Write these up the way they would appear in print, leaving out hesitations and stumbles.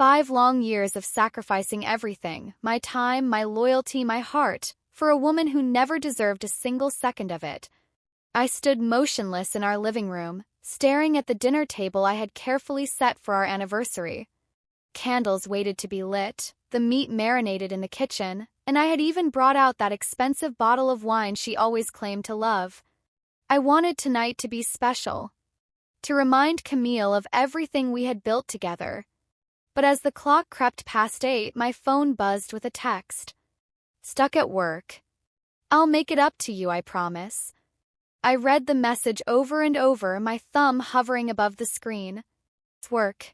5 long years of sacrificing everything, my time, my loyalty, my heart, for a woman who never deserved a single second of it. I stood motionless in our living room, staring at the dinner table I had carefully set for our anniversary. Candles waited to be lit, the meat marinated in the kitchen, and I had even brought out that expensive bottle of wine she always claimed to love. I wanted tonight to be special, to remind Camille of everything we had built together. But as the clock crept past 8, my phone buzzed with a text. Stuck at work. I'll make it up to you, I promise. I read the message over and over, my thumb hovering above the screen. Work.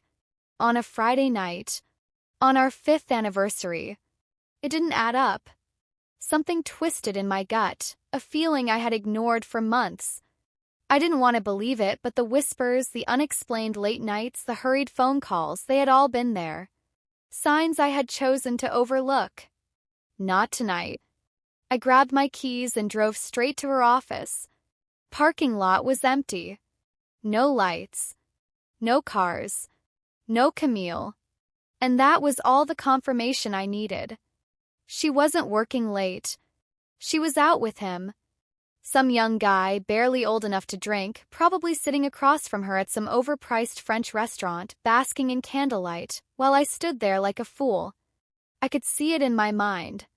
On a Friday night. On our 5th anniversary. It didn't add up. Something twisted in my gut, a feeling I had ignored for months. I didn't want to believe it, but the whispers, the unexplained late nights, the hurried phone calls, they had all been there. Signs I had chosen to overlook. Not tonight. I grabbed my keys and drove straight to her office. Parking lot was empty. No lights. No cars. No Camille. And that was all the confirmation I needed. She wasn't working late. She was out with him. Some young guy, barely old enough to drink, probably sitting across from her at some overpriced French restaurant, basking in candlelight, while I stood there like a fool. I could see it in my mind.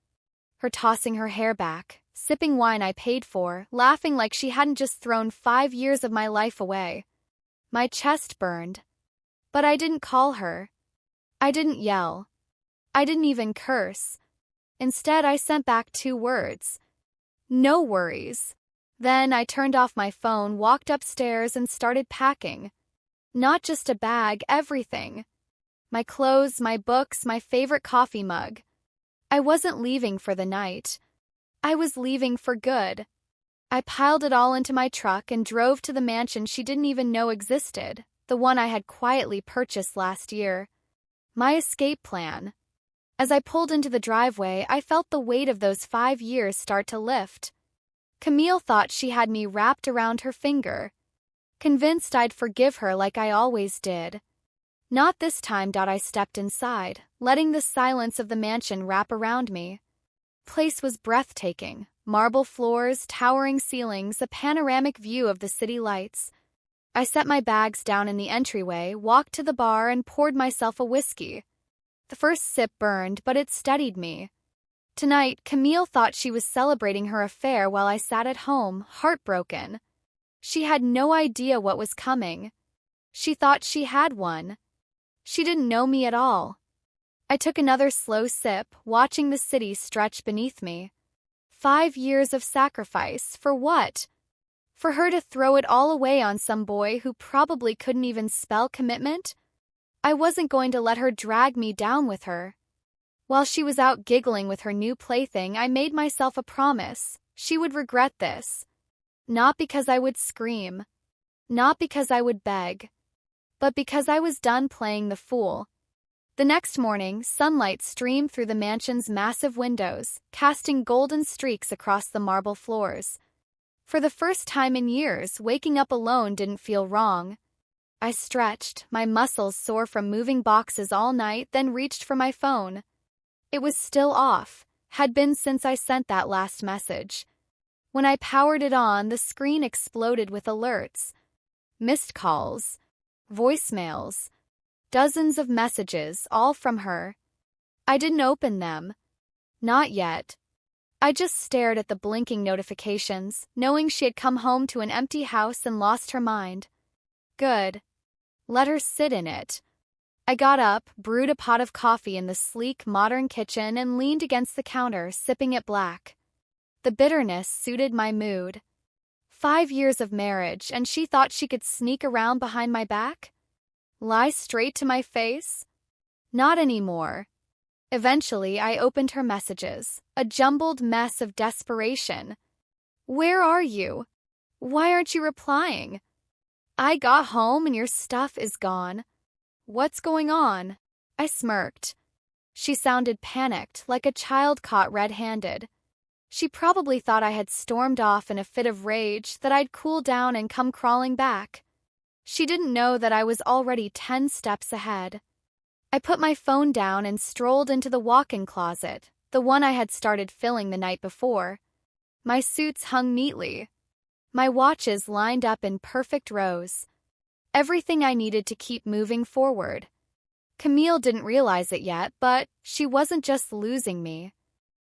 Her tossing her hair back, sipping wine I paid for, laughing like she hadn't just thrown 5 years of my life away. My chest burned. But I didn't call her. I didn't yell. I didn't even curse. Instead, I sent back 2 words. No worries. Then I turned off my phone, walked upstairs, and started packing. Not just a bag, everything. My clothes, my books, my favorite coffee mug. I wasn't leaving for the night. I was leaving for good. I piled it all into my truck and drove to the mansion she didn't even know existed, the one I had quietly purchased last year. My escape plan. As I pulled into the driveway, I felt the weight of those 5 years start to lift. Camille thought she had me wrapped around her finger. Convinced I'd forgive her like I always did. Not this time. I stepped inside, letting the silence of the mansion wrap around me. Place was breathtaking. Marble floors, towering ceilings, a panoramic view of the city lights. I set my bags down in the entryway, walked to the bar, and poured myself a whiskey. The first sip burned, but it steadied me. Tonight, Camille thought she was celebrating her affair while I sat at home, heartbroken. She had no idea what was coming. She thought she had one. She didn't know me at all. I took another slow sip, watching the city stretch beneath me. 5 years of sacrifice, for what? For her to throw it all away on some boy who probably couldn't even spell commitment? I wasn't going to let her drag me down with her. While she was out giggling with her new plaything, I made myself a promise. She would regret this. Not because I would scream. Not because I would beg. But because I was done playing the fool. The next morning, sunlight streamed through the mansion's massive windows, casting golden streaks across the marble floors. For the first time in years, waking up alone didn't feel wrong. I stretched, my muscles sore from moving boxes all night, then reached for my phone. It was still off, had been since I sent that last message. When I powered it on, the screen exploded with alerts. Missed calls, voicemails, dozens of messages, all from her. I didn't open them. Not yet. I just stared at the blinking notifications, knowing she had come home to an empty house and lost her mind. Good. Let her sit in it. I got up, brewed a pot of coffee in the sleek, modern kitchen, and leaned against the counter, sipping it black. The bitterness suited my mood. 5 years of marriage, and she thought she could sneak around behind my back? Lie straight to my face? Not anymore. Eventually, I opened her messages, a jumbled mess of desperation. Where are you? Why aren't you replying? I got home and your stuff is gone. What's going on? I smirked. She sounded panicked, like a child caught red-handed. She probably thought I had stormed off in a fit of rage, that I'd cool down and come crawling back. She didn't know that I was already 10 steps ahead. I put my phone down and strolled into the walk-in closet, the one I had started filling the night before. My suits hung neatly. My watches lined up in perfect rows. Everything I needed to keep moving forward. Camille didn't realize it yet, but she wasn't just losing me.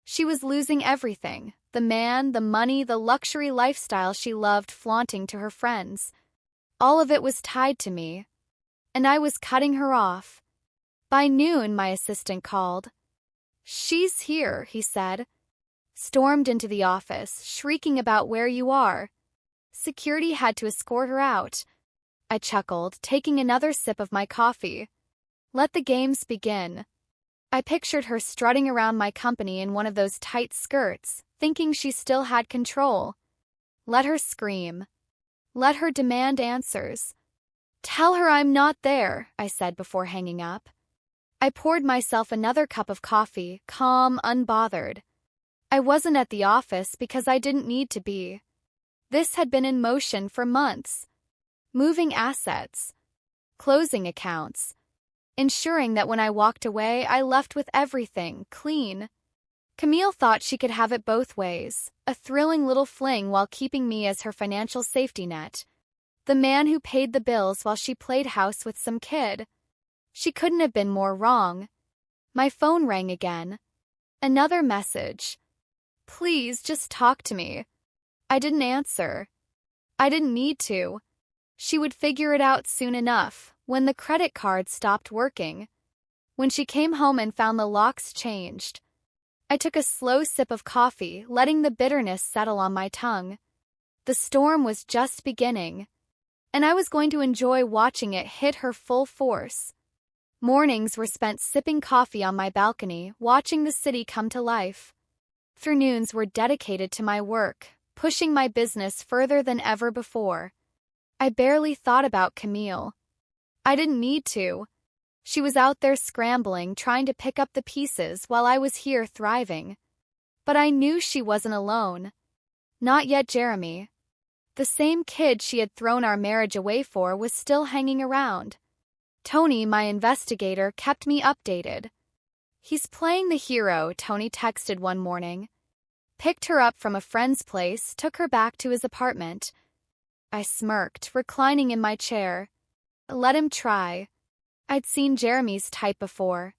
She was losing everything. The man, the money, the luxury lifestyle she loved flaunting to her friends. All of it was tied to me. And I was cutting her off. By noon, my assistant called. "She's here," he said. Stormed into the office, shrieking about where you are. Security had to escort her out. I chuckled, taking another sip of my coffee. Let the games begin. I pictured her strutting around my company in one of those tight skirts, thinking she still had control. Let her scream. Let her demand answers. "Tell her I'm not there," I said before hanging up. I poured myself another cup of coffee, calm, unbothered. I wasn't at the office because I didn't need to be. This had been in motion for months. Moving assets. Closing accounts. Ensuring that when I walked away, I left with everything clean. Camille thought she could have it both ways, a thrilling little fling while keeping me as her financial safety net. The man who paid the bills while she played house with some kid. She couldn't have been more wrong. My phone rang again. Another message. "Please, just talk to me." I didn't answer. I didn't need to. She would figure it out soon enough, when the credit card stopped working. When she came home and found the locks changed. I took a slow sip of coffee, letting the bitterness settle on my tongue. The storm was just beginning, and I was going to enjoy watching it hit her full force. Mornings were spent sipping coffee on my balcony, watching the city come to life. Afternoons were dedicated to my work, pushing my business further than ever before. I barely thought about Camille. I didn't need to. She was out there scrambling, trying to pick up the pieces while I was here thriving. But I knew she wasn't alone. Not yet Jeremy. The same kid she had thrown our marriage away for was still hanging around. Tony, my investigator, kept me updated. "He's playing the hero," Tony texted one morning. Picked her up from a friend's place, took her back to his apartment. I smirked, reclining in my chair. Let him try. I'd seen Jeremy's type before.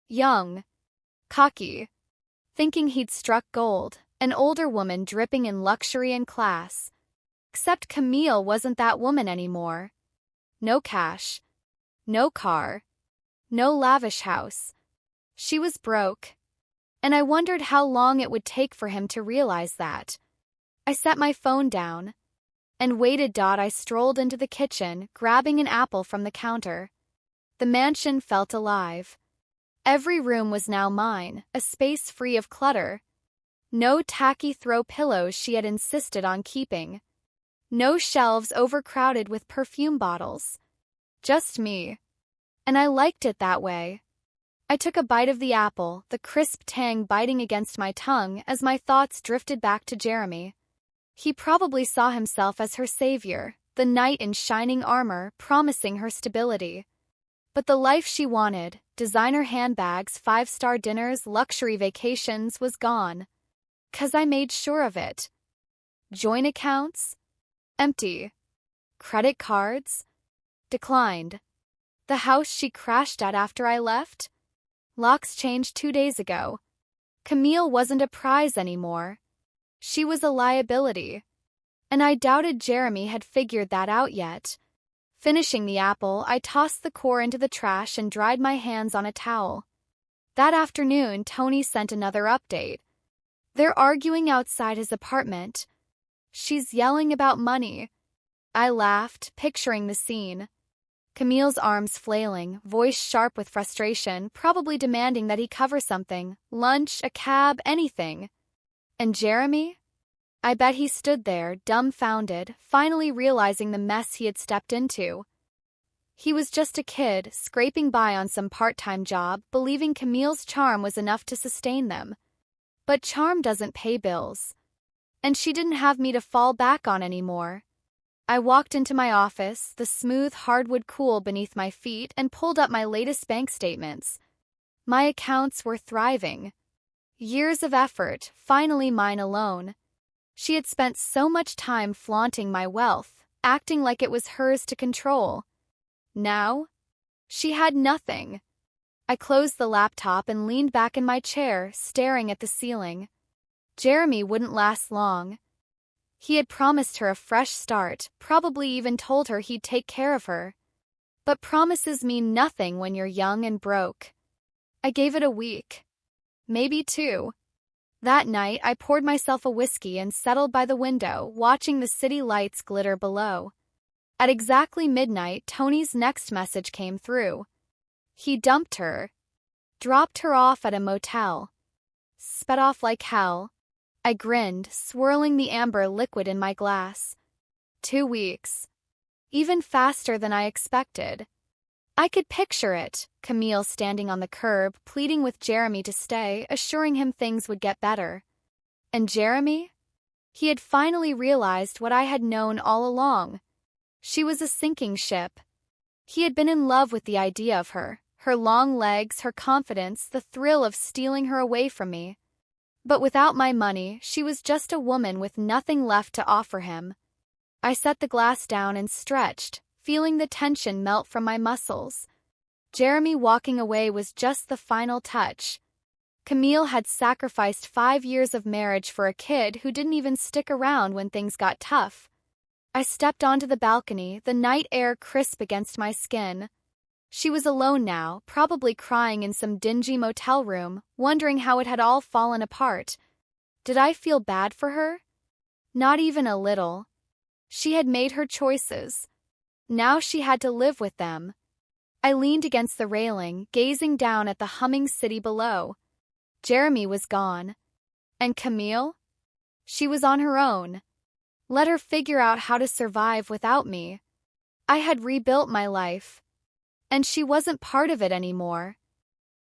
Young. Cocky. Thinking he'd struck gold, an older woman dripping in luxury and class. Except Camille wasn't that woman anymore. No cash. No car. No lavish house. She was broke. And I wondered how long it would take for him to realize that. I set my phone down and waited. I strolled into the kitchen, grabbing an apple from the counter. The mansion felt alive. Every room was now mine, a space free of clutter. No tacky throw pillows she had insisted on keeping. No shelves overcrowded with perfume bottles. Just me. And I liked it that way. I took a bite of the apple, the crisp tang biting against my tongue as my thoughts drifted back to Jeremy. He probably saw himself as her savior, the knight in shining armor, promising her stability. But the life she wanted, designer handbags, five-star dinners, luxury vacations, was gone. 'Cause I made sure of it. Joint accounts? Empty. Credit cards? Declined. The house she crashed at after I left? Locks changed 2 days ago. Camille wasn't a prize anymore. She was a liability. And I doubted Jeremy had figured that out yet. Finishing the apple, I tossed the core into the trash and dried my hands on a towel. That afternoon, Tony sent another update. They're arguing outside his apartment. She's yelling about money. I laughed, picturing the scene. Camille's arms flailing, voice sharp with frustration, probably demanding that he cover something, lunch, a cab, anything. And Jeremy? I bet he stood there, dumbfounded, finally realizing the mess he had stepped into. He was just a kid, scraping by on some part-time job, believing Camille's charm was enough to sustain them. But charm doesn't pay bills. And she didn't have me to fall back on anymore. I walked into my office, the smooth hardwood cool beneath my feet, and pulled up my latest bank statements. My accounts were thriving. Years of effort, finally mine alone. She had spent so much time flaunting my wealth, acting like it was hers to control. Now, she had nothing. I closed the laptop and leaned back in my chair, staring at the ceiling. Jeremy wouldn't last long. He had promised her a fresh start, probably even told her he'd take care of her. But promises mean nothing when you're young and broke. I gave it a week. Maybe two. That night, I poured myself a whiskey and settled by the window, watching the city lights glitter below. At exactly midnight, Tony's next message came through. He dumped her. Dropped her off at a motel. Sped off like hell. I grinned, swirling the amber liquid in my glass. 2 weeks. Even faster than I expected. I could picture it, Camille standing on the curb, pleading with Jeremy to stay, assuring him things would get better. And Jeremy? He had finally realized what I had known all along. She was a sinking ship. He had been in love with the idea of her long legs, her confidence, the thrill of stealing her away from me. But without my money, she was just a woman with nothing left to offer him. I set the glass down and stretched, feeling the tension melt from my muscles. Jeremy walking away was just the final touch. Camille had sacrificed 5 years of marriage for a kid who didn't even stick around when things got tough. I stepped onto the balcony, the night air crisp against my skin. She was alone now, probably crying in some dingy motel room, wondering how it had all fallen apart. Did I feel bad for her? Not even a little. She had made her choices. Now she had to live with them. I leaned against the railing, gazing down at the humming city below. Jeremy was gone. And Camille? She was on her own. Let her figure out how to survive without me. I had rebuilt my life. And she wasn't part of it anymore.